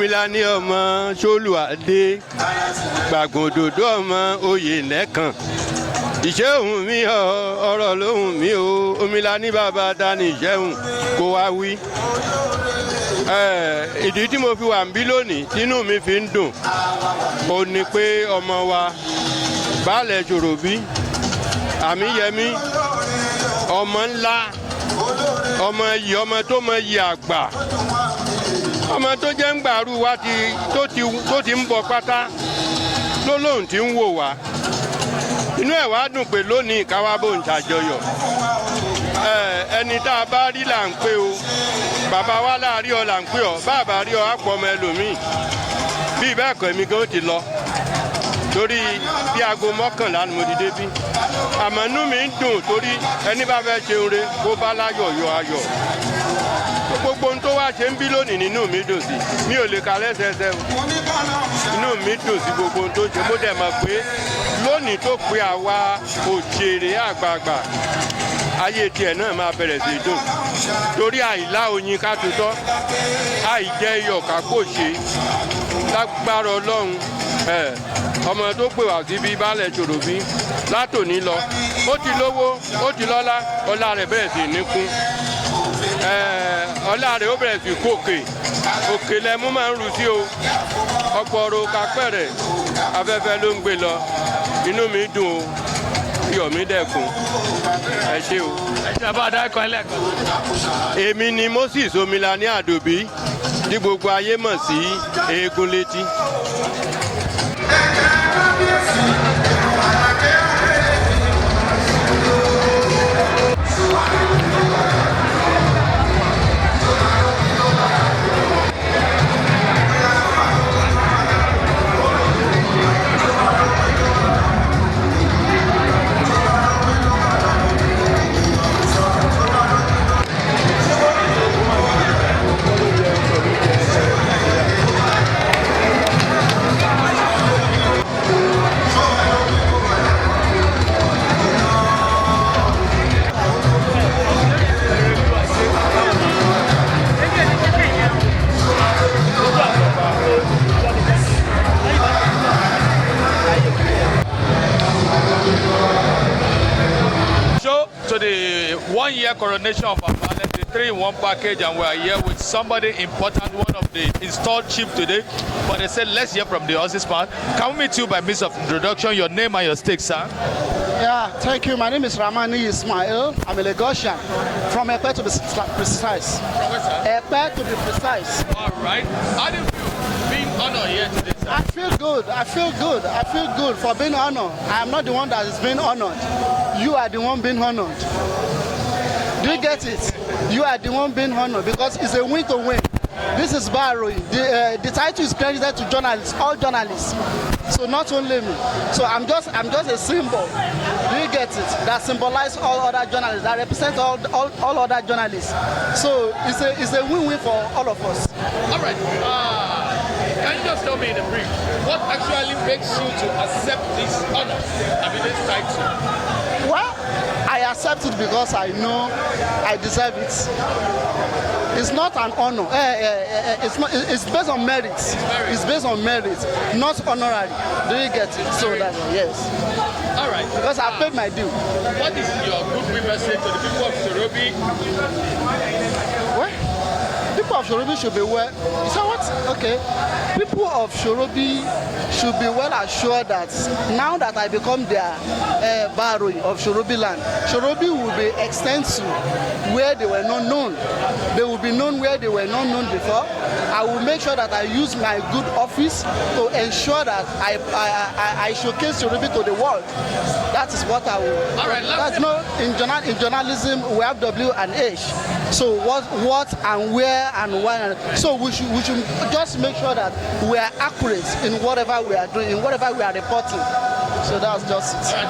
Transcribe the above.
Omilani ọmọ Soluade, gbàgòdòdó ọmọ oyè lẹ́kàn. Ìṣẹ́ òun mi ọ̀rọ̀ lóhùn mi o, Omilani bàbá dání ìṣẹ́hùn kó wá wí. Ìdí tí mo fi wà ń bí lónìí tínú mi fi ń dùn ó ní pé ọmọ wa Baale Sorobi Àmíyẹmí ọmọ ńlá ọmọ yìí ọmọ tó mọ yìí àgbà ọmọ tó jẹ́ ń gbàrú wa tó ti ń bọ̀ pátá lólóhùn tí ń wò wá inú ẹ̀ wá dùn pé lónìí káwá bò ń ṣàjọyọ̀ ẹni tá a bá rí là ń pè o bàbá wa láàrí ọ là ń pè ọ bàbá rí ọ àpọ̀ ọmọ ẹlòmíì bí bẹ́ẹ̀ kọ́ èmi gan ó ti lọ torí bí aago 11 ni mo ti débí àmọ́ inú mi ń dùn torí ẹni bá fẹ́ ṣeun re kó bá láyọ̀ yọ ayọ̀ gbogbo ohun tó wá ṣe ń bí lónìí nínú mi dùn sí mi ò lè ka lẹ́sẹẹsẹ o inú mi dùn sí gbogbo ohun tó ṣe mo dẹ̀ mọ̀ pé lónìí tó pé àwa òṣèré àgbààgbà ayé tiẹ̀ náà máa bẹ̀rẹ̀ sí dùn torí àìlá oyin ká tutọ́ àìjẹ́ iyọ̀ ká kò ṣe lágbára Ọlọ́run ọmọ tó pè wá síbi Baale Sorobi látòní lọ ó ti lówó ó ti lọ́lá ọlá rẹ̀ bẹ̀rẹ̀ sí níkún ọlá rẹ̀ ó bẹ̀rẹ̀ sí kókè òkè lẹ́mú máa ń ru sí o ọgbọ̀rọ̀ kápẹ́rẹ̀ afẹ́fẹ́ ló ń gbé lọ inú mi dùn o iyọ̀ mi dẹ̀kun ẹ ṣé o. ẹ ṣe àbá adáyẹ̀kọ́ ẹlẹ́ẹ̀kan. èmi ni Moses Omilani Adubi tí gbogbo ayé mọ̀ sí Egunleti. To the 1-year coronation of our Baale, the 3-in-1 package, and we are here with somebody important, one of the installed chiefs today. But they said, let's hear from the horse's man. Can we meet you by means of introduction, your name and your stake, sir? Yeah, thank you. My name is Ramani Ismail. I'm a Lagosian, from Egba to be precise. From where, sir? Egba to be precise. All right. How do you feel being honored here today, sir? I feel good. I feel good. I feel good for being honored. I am not the one that is being honored. You are the one being honored. Do you get it? You are the one being honored because it's a win-to-win. This is borrowing. The title is credited to journalists, all journalists. So not only me. So I'm just a symbol. Do you get it? That symbolizes all other journalists. That represents all other journalists. So it's a win-win for all of us. All right. Can you just tell me in a brief what actually makes you to accept this honor? I mean, this title. Well, I accept it because I know I deserve it. It's not an honor. It's based on merit. It's based on merit, not honorary. Do you get it? So that yes. All right. Because I paid my due. What is your good message to the people of Sorobi? What? People of Sorobi should be well. You say what? Okay. People of Sorobi should be well assured that now that I become their borrowing of Sorobi land, Sorobi will be extended to where they were not known. They will be known where they were not known before. I will make sure that I use my good office to ensure that I showcase Sorobi to the world. That is what I will. All right. That's no in journalism we have W and H. So what and where and when. So we should just make sure that we are accurate in whatever we are doing, in whatever we are reporting. So that's just it.